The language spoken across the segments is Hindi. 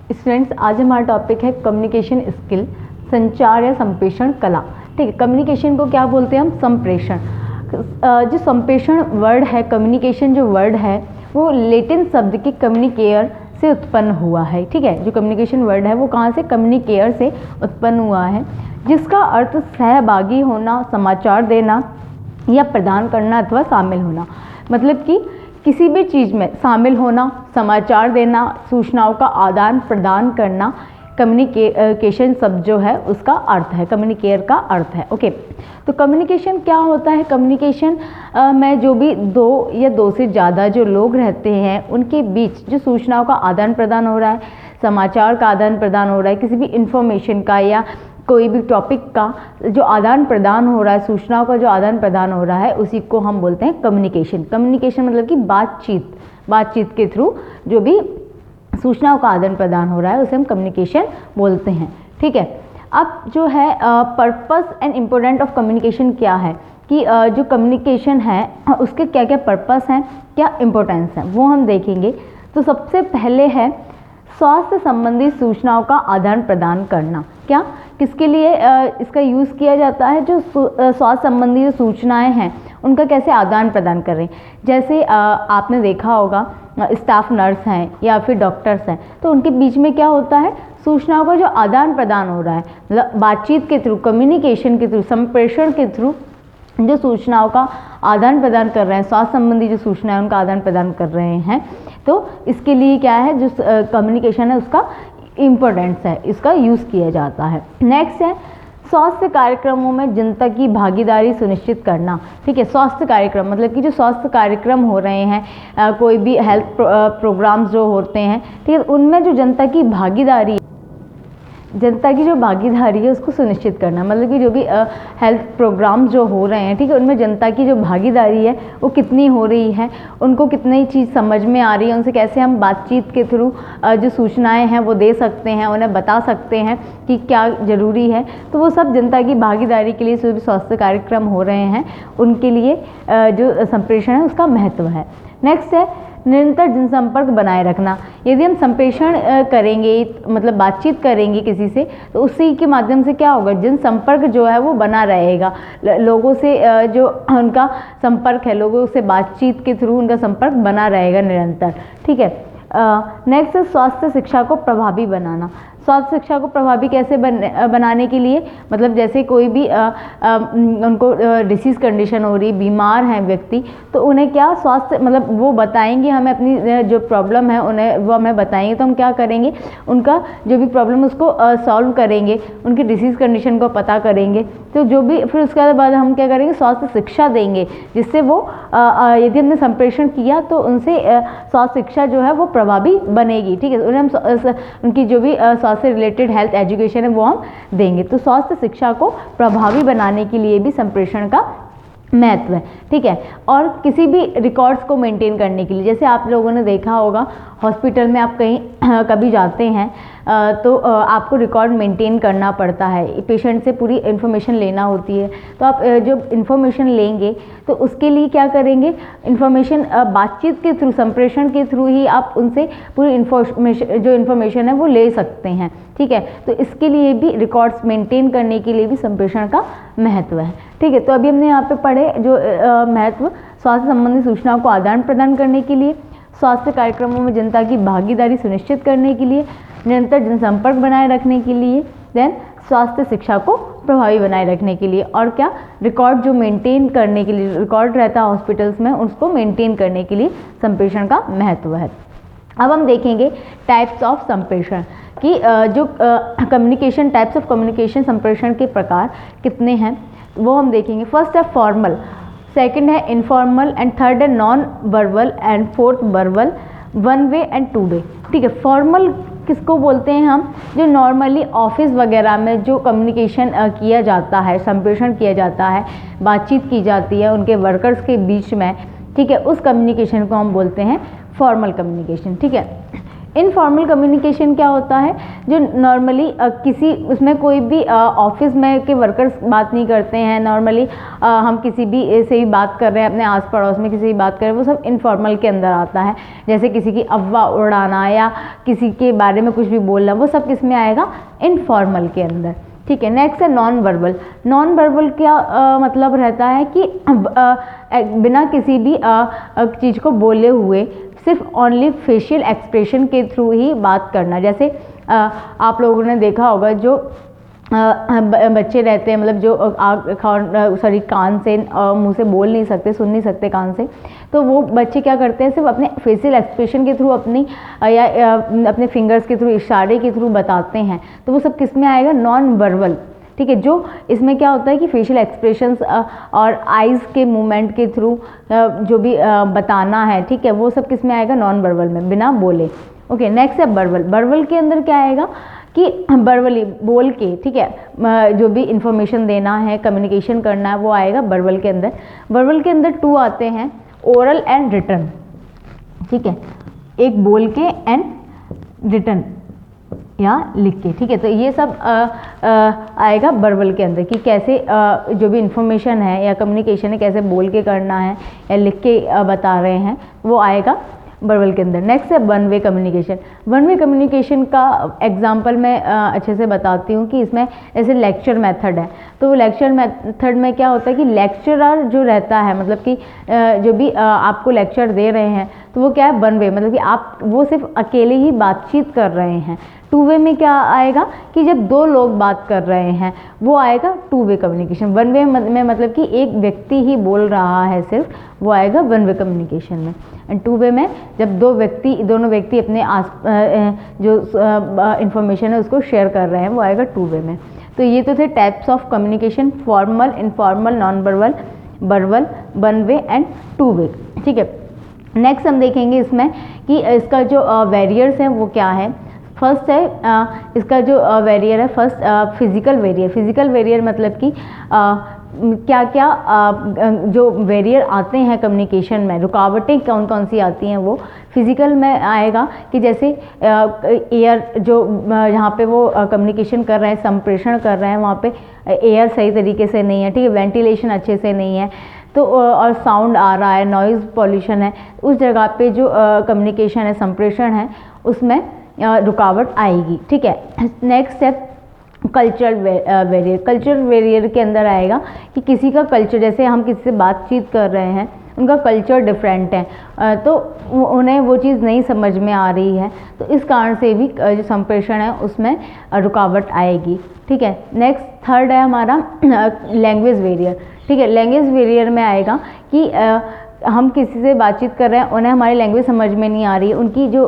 स्टूडेंट्स, आज हमारा टॉपिक है कम्युनिकेशन स्किल, संचार या संप्रेषण कला। ठीक है, कम्युनिकेशन को क्या बोलते हैं हम? संप्रेषण। जो संप्रेषण वर्ड है, कम्युनिकेशन जो वर्ड है वो लैटिन शब्द के कम्युनिकेयर से उत्पन्न हुआ है। ठीक है, जो कम्युनिकेशन वर्ड है वो कहाँ से? कम्युनिकेयर से उत्पन्न हुआ है, जिसका अर्थ सहभागी होना, समाचार देना या प्रदान करना अथवा शामिल होना। मतलब कि किसी भी चीज़ में शामिल होना, समाचार देना, सूचनाओं का आदान प्रदान करना, कम्युनिकेशन शब्द जो है उसका अर्थ है, कम्युनिकेयर का अर्थ है। ओके, तो कम्युनिकेशन क्या होता है? कम्युनिकेशन में जो भी दो या दो से ज़्यादा जो लोग रहते हैं उनके बीच जो सूचनाओं का आदान प्रदान हो रहा है, समाचार का आदान प्रदान हो रहा है, किसी भी इंफॉर्मेशन का या कोई भी टॉपिक का जो आदान प्रदान हो रहा है, सूचनाओं का जो आदान प्रदान हो रहा है, उसी को हम बोलते हैं कम्युनिकेशन। कम्युनिकेशन मतलब कि बातचीत के थ्रू जो भी सूचनाओं का आदान प्रदान हो रहा है उसे हम कम्युनिकेशन बोलते हैं। ठीक है, अब जो है purpose and important of communication क्या है कि जो कम्युनिकेशन है उसके क्या क्या पर्पस हैं, क्या इम्पोर्टेंस है, वो हम देखेंगे। तो सबसे पहले है स्वास्थ्य संबंधी सूचनाओं का आदान प्रदान करना। क्या, किसके लिए इसका यूज़ किया जाता है? जो स्वास्थ्य संबंधी जो सूचनाएं हैं उनका कैसे आदान प्रदान कर रहे हैं। जैसे आपने देखा होगा स्टाफ नर्स हैं या फिर डॉक्टर्स हैं, तो उनके बीच में क्या होता है? सूचनाओं का जो आदान प्रदान हो रहा है, मतलब बातचीत के थ्रू, कम्युनिकेशन के थ्रू, संप्रेषण के थ्रू जो सूचनाओं का आदान प्रदान कर रहे हैं, स्वास्थ्य संबंधी जो सूचना है उनका आदान प्रदान कर रहे हैं। तो इसके लिए क्या है, जो कम्युनिकेशन है उसका इम्पोर्टेंस है, इसका यूज़ किया जाता है। नेक्स्ट है स्वास्थ्य कार्यक्रमों में जनता की भागीदारी सुनिश्चित करना। ठीक है, स्वास्थ्य कार्यक्रम मतलब कि जो स्वास्थ्य कार्यक्रम हो रहे हैं, कोई भी हेल्थ प्रोग्राम्स जो होते हैं, ठीक है, उनमें जो जनता की जो भागीदारी है उसको सुनिश्चित करना। मतलब कि जो भी हेल्थ प्रोग्राम जो हो रहे हैं, ठीक है, उनमें जनता की जो भागीदारी है वो कितनी हो रही है, उनको कितनी चीज़ समझ में आ रही है, उनसे कैसे हम बातचीत के थ्रू जो सूचनाएं हैं वो दे सकते हैं, उन्हें बता सकते हैं कि क्या ज़रूरी है। तो वो सब जनता की भागीदारी के लिए जो भी स्वास्थ्य कार्यक्रम हो रहे हैं उनके लिए जो संप्रेषण है उसका महत्व है। नेक्स्ट है निरंतर जनसंपर्क बनाए रखना। यदि हम संप्रेषण करेंगे, मतलब बातचीत करेंगे किसी से, तो उसी के माध्यम से क्या होगा? जनसंपर्क जो है वो बना रहेगा, लोगों से जो उनका संपर्क है, लोगों से बातचीत के थ्रू उनका संपर्क बना रहेगा निरंतर। ठीक है, नेक्स्ट है स्वास्थ्य शिक्षा को प्रभावी बनाना। स्वास्थ्य शिक्षा को प्रभावी कैसे बनाने के लिए, मतलब जैसे कोई भी उनको डिसीज़ कंडीशन हो रही, बीमार हैं व्यक्ति, तो उन्हें क्या स्वास्थ्य मतलब वो बताएंगे हमें, अपनी जो प्रॉब्लम है उन्हें वो हमें बताएंगे, तो हम क्या करेंगे, उनका जो भी प्रॉब्लम उसको सॉल्व करेंगे, उनकी डिसीज़ कंडीशन को पता करेंगे। तो जो भी फिर उसके बाद हम क्या करेंगे, स्वास्थ्य शिक्षा देंगे, जिससे वो यदि हमने संप्रेषण किया तो उनसे स्वास्थ्य शिक्षा जो है वो प्रभावी बनेगी। ठीक है, उन्हें हम उनकी जो भी स्वास्थ्य से रिलेटेड हेल्थ एजुकेशन है वो हम देंगे। तो स्वास्थ्य शिक्षा को प्रभावी बनाने के लिए भी संप्रेषण का महत्व है। ठीक है, और किसी भी रिकॉर्ड्स को मेंटेन करने के लिए, जैसे आप लोगों ने देखा होगा हॉस्पिटल में आप कहीं कभी जाते हैं तो आपको रिकॉर्ड मेंटेन करना पड़ता है, पेशेंट से पूरी इन्फॉर्मेशन लेना होती है। तो आप जब इन्फॉर्मेशन लेंगे तो उसके लिए क्या करेंगे, इन्फॉर्मेशन बातचीत के थ्रू, संप्रेषण के थ्रू ही आप उनसे पूरी इन्फॉर्मेशन है वो ले सकते हैं। ठीक है, तो इसके लिए भी रिकॉर्ड्स मेंटेन करने के लिए भी संप्रेषण का महत्व है। ठीक है, तो अभी हमने यहाँ पे पढ़े जो महत्व स्वास्थ्य संबंधी सूचनाओं को आदान प्रदान करने के लिए, स्वास्थ्य कार्यक्रमों में जनता की भागीदारी सुनिश्चित करने के लिए, निरंतर जनसंपर्क बनाए रखने के लिए, देन स्वास्थ्य शिक्षा को प्रभावी बनाए रखने के लिए, और क्या, रिकॉर्ड जो मेंटेन करने के लिए, रिकॉर्ड रहता है हॉस्पिटल्स में, उसको मेंटेन करने के लिए संप्रेषण का महत्व है। अब हम देखेंगे टाइप्स ऑफ संप्रेषण कि जो कम्युनिकेशन, टाइप्स ऑफ कम्युनिकेशन, संप्रेषण के प्रकार कितने हैं वो हम देखेंगे। फर्स्ट है फॉर्मल, सेकंड है इनफॉर्मल, एंड थर्ड है non verbal, and fourth verbal, one way and two way. ठीक है, फॉर्मल किसको बोलते हैं हम? जो नॉर्मली ऑफिस वगैरह में जो कम्युनिकेशन किया जाता है, संप्रेषण किया जाता है, बातचीत की जाती है उनके वर्कर्स के बीच में, ठीक है, उस कम्युनिकेशन को हम बोलते हैं फॉर्मल कम्युनिकेशन। ठीक है, इनफॉर्मल कम्युनिकेशन क्या होता है, जो नॉर्मली किसी उसमें कोई भी ऑफिस में के वर्कर्स बात नहीं करते हैं, नॉर्मली हम किसी भी से भी बात कर रहे हैं, अपने आस पड़ोस में किसी भी बात कर रहे हैं, वो सब इनफॉर्मल के अंदर आता है। जैसे किसी की अफवाह उड़ाना या किसी के बारे में कुछ भी बोलना, वो सब किस में आएगा, इनफॉर्मल के अंदर। ठीक है, नेक्स्ट है नॉन वर्बल। नॉन वर्बल क्या मतलब रहता है कि बिना किसी भी चीज़ को बोले हुए सिर्फ ओनली फेशियल एक्सप्रेशन के थ्रू ही बात करना। जैसे आप लोगों ने देखा होगा जो बच्चे रहते हैं, मतलब जो कान से मुंह से बोल नहीं सकते, सुन नहीं सकते कान से, तो वो बच्चे क्या करते हैं, सिर्फ अपने फेशियल एक्सप्रेशन के थ्रू अपनी या अपने फिंगर्स के थ्रू, इशारे के थ्रू बताते हैं। तो वो सब किस में आएगा, नॉन वर्बल। ठीक है, जो इसमें क्या होता है कि फेशियल एक्सप्रेशंस और आइज़ के मूवमेंट के थ्रू जो भी बताना है, ठीक है, वो सब किस में आएगा, नॉन वर्बल में, बिना बोले। ओके, नेक्स्ट है वर्बल। वर्बल के अंदर क्या आएगा कि वर्बली बोल के, ठीक है, जो भी इंफॉर्मेशन देना है, कम्युनिकेशन करना है, वो आएगा वर्बल के अंदर। वर्बल के अंदर 2 आते हैं, ओरल एंड रिटन। ठीक है, एक बोल के एंड रिटन या लिख के। ठीक है, तो ये सब आएगा वर्बल के अंदर कि कैसे जो भी इंफॉर्मेशन है या कम्युनिकेशन है कैसे बोल के करना है या लिख के बता रहे हैं, वो आएगा वर्बल के अंदर। नेक्स्ट है one way communication. One way communication का एग्जांपल मैं अच्छे से बताती हूँ कि इसमें जैसे लेक्चर मेथड है, तो लेक्चर मेथड में क्या होता है कि लेक्चरर जो रहता है, मतलब कि जो भी आपको लेक्चर दे रहे हैं, तो वो क्या है, वन वे, मतलब कि आप वो सिर्फ अकेले ही बातचीत कर रहे हैं। टू वे में क्या आएगा कि जब 2 लोग बात कर रहे हैं, वो आएगा two way communication. One way में मतलब कि एक व्यक्ति ही बोल रहा है सिर्फ, वो आएगा वन वे कम्युनिकेशन में। एंड टू वे में जब दोनों व्यक्ति अपने जो इंफॉर्मेशन है उसको शेयर कर रहे हैं, वो आएगा टू वे में। तो ये तो थे types of communication, formal, informal, non verbal, verbal, one way and two way. ठीक है, नेक्स्ट हम देखेंगे इसमें कि इसका जो वेरियर्स हैं वो क्या है। फर्स्ट है इसका जो वेरियर है, first physical barrier. Physical barrier मतलब कि क्या क्या जो वेरियर आते हैं कम्युनिकेशन में, रुकावटें कौन कौन सी आती हैं, वो फिजिकल में आएगा कि जैसे एयर जो जहाँ पे वो कम्युनिकेशन कर रहे हैं, संप्रेषण कर रहे हैं, वहाँ पे एयर सही तरीके से नहीं है, ठीक है, वेंटिलेशन अच्छे से नहीं है, तो और साउंड आ रहा है, नॉइज़ पॉल्यूशन है, उस जगह पे जो कम्युनिकेशन है, संप्रेषण है, उसमें रुकावट आएगी। ठीक है, नेक्स्ट है कल्चरल वेरियर। कल्चरल वेरियर के अंदर आएगा कि किसी का कल्चर, जैसे हम किसी से बातचीत कर रहे हैं, उनका कल्चर डिफरेंट है, तो उन्हें वो चीज़ नहीं समझ में आ रही है, तो इस कारण से भी जो संप्रेषण है उसमें रुकावट आएगी। ठीक है, नेक्स्ट थर्ड है हमारा लैंग्वेज वेरियर। ठीक है, लैंग्वेज वेरियर में आएगा कि हम किसी से बातचीत कर रहे हैं, उन्हें हमारी लैंग्वेज समझ में नहीं आ रही है, उनकी जो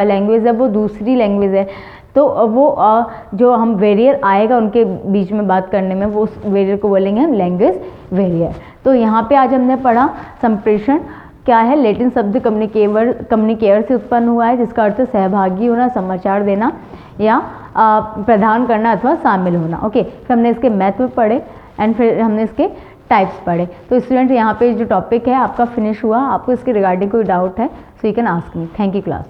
लैंग्वेज है वो दूसरी लैंग्वेज है, तो वो जो हम वेरियर आएगा उनके बीच में बात करने में, वो उस वेरियर को बोलेंगे हम लैंग्वेज वेरियर। तो यहाँ पे आज हमने पढ़ा संप्रेषण क्या है। लैटिन शब्द कम्युनिकेयर से उत्पन्न हुआ है, जिसका अर्थ सहभागी होना, समाचार देना या प्रदान करना अथवा शामिल होना। ओके, फिर हमने इसके महत्व पढ़े एंड फिर हमने इसके टाइप्स पढ़े। तो स्टूडेंट, यहाँ पे जो टॉपिक है आपका फिनिश हुआ। आपको इसके रिगार्डिंग कोई डाउट है, so you can ask me. Thank you class.